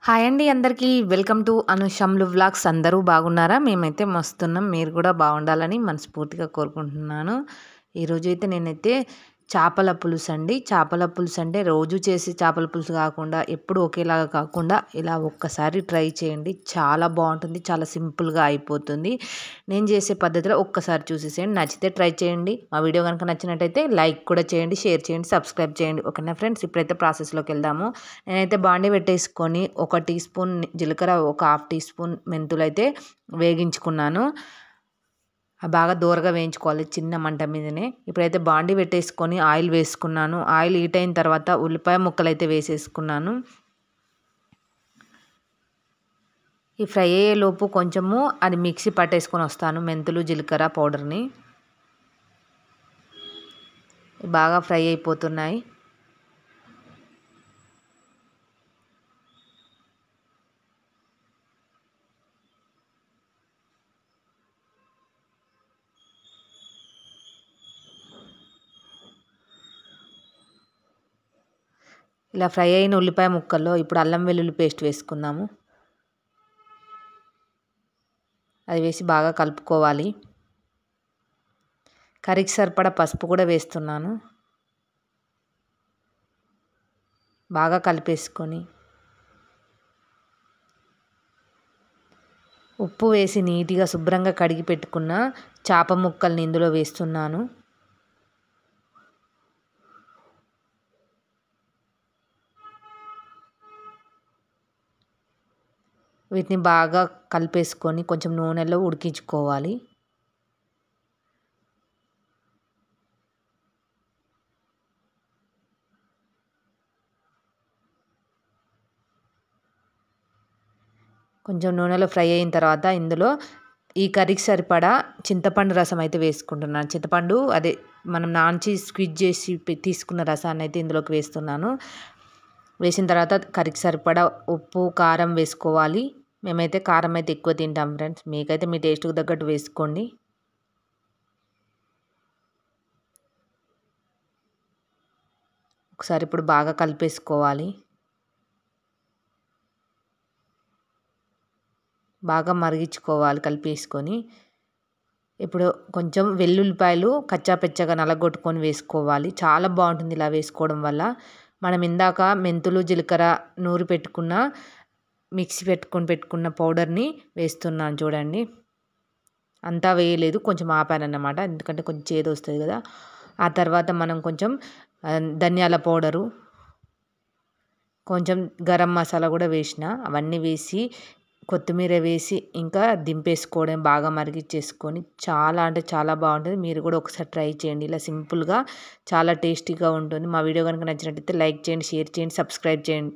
Hi అండి అందరికీ. Welcome to అనుషమ్లు వ్లాగ్స్. అందరూ బాగున్నారా? మేమైతే మస్తున్నాం. మీరు కూడా బాగుండాలని మనస్ఫూర్తిగా కోరుకుంటున్నాను. ఈరోజైతే నేనైతే చేపల పులుసు అండి. చేపల పులుసు అంటే రోజు చేసే చేపల పులుసు కాకుండా, ఎప్పుడు ఒకేలాగా కాకుండా ఇలా ఒక్కసారి ట్రై చేయండి. చాలా బాగుంటుంది. చాలా సింపుల్గా అయిపోతుంది. నేను చేసే పద్ధతిలో ఒక్కసారి చూసేసేయండి. నచ్చితే ట్రై చేయండి. మా వీడియో కనుక నచ్చినట్టయితే లైక్ కూడా చేయండి, షేర్ చేయండి, సబ్స్క్రైబ్ చేయండి. ఓకేనా ఫ్రెండ్స్? ఇప్పుడైతే ప్రాసెస్లోకి వెళ్దాము. నేనైతే బాండీ పెట్టేసుకొని 1 టీ స్పూన్ జీలకర్ర, ఒక హాఫ్ టీ స్పూన్ మెంతులు అయితే వేగించుకున్నాను. బాగా దూరగా వేయించుకోవాలి చిన్న మంట మీదనే. ఇప్పుడైతే బాండీ పెట్టేసుకొని ఆయిల్ వేసుకున్నాను. ఆయిల్ హీట్ అయిన తర్వాత ఉల్లిపాయ ముక్కలు అయితే వేసేసుకున్నాను. ఈ ఫ్రై అయ్యేలోపు కొంచెము అది మిక్సీ పట్టేసుకొని వస్తాను, మెంతులు జీలకర్ర పౌడర్ని. బాగా ఫ్రై అయిపోతున్నాయి. ఇలా ఫ్రై అయిన ఉల్లిపాయ ముక్కల్లో ఇప్పుడు అల్లం వెల్లుల్లి పేస్ట్ వేసుకుందాము. అది వేసి బాగా కలుపుకోవాలి. కర్రీకి సరిపడా పసుపు కూడా వేస్తున్నాను. బాగా కలిపేసుకొని ఉప్పు వేసి నీట్గా శుభ్రంగా కడిగి పెట్టుకున్న చేప ముక్కల్ని ఇందులో వేస్తున్నాను. వీటిని బాగా కలిపేసుకొని కొంచెం నూనెలో ఉడికించుకోవాలి. కొంచెం నూనెలో ఫ్రై అయిన తర్వాత ఇందులో ఈ కర్రీకి సరిపడా చింతపండు రసం అయితే వేసుకుంటున్నాను. చింతపండు అదే మనం నాంచి స్క్వీజ్ చేసి తీసుకున్న రసాన్ని అయితే ఇందులోకి వేస్తున్నాను. వేసిన తర్వాత కర్రీకి సరిపడా ఉప్పు కారం వేసుకోవాలి. మేమైతే కారం అయితే ఎక్కువ తింటాం ఫ్రెండ్స్. మీకైతే మీ టేస్ట్కి తగ్గట్టు వేసుకోండి. ఒకసారి ఇప్పుడు బాగా కలిపేసుకోవాలి. బాగా మరిగించుకోవాలి కలిపేసుకొని. ఇప్పుడు కొంచెం వెల్లుల్లిపాయలు కచ్చాపెచ్చగా నలగొట్టుకొని వేసుకోవాలి. చాలా బాగుంటుంది ఇలా వేసుకోవడం వల్ల. మనం ఇందాక మెంతులు జీలకర్ర నూరి పెట్టుకున్న మిక్సీ పెట్టుకున్న పౌడర్ని వేస్తున్నాను చూడండి. అంతా వేయలేదు, కొంచెం ఆపానన్నమాట, ఎందుకంటే కొంచెం చేదు వస్తుంది కదా. ఆ తర్వాత మనం కొంచెం ధనియాల పౌడరు, కొంచెం గరం మసాలా కూడా వేసిన. అవన్నీ వేసి కొత్తిమీర వేసి ఇంకా దింపేసుకోవడం, బాగా మరిగించేసుకొని. చాలా అంటే చాలా బాగుంటుంది. మీరు కూడా ఒకసారి ట్రై చేయండి. ఇలా సింపుల్గా చాలా టేస్టీగా ఉంటుంది. మా వీడియో కనుక నచ్చినట్టయితే లైక్ చేయండి, షేర్ చేయండి, సబ్స్క్రైబ్ చేయండి.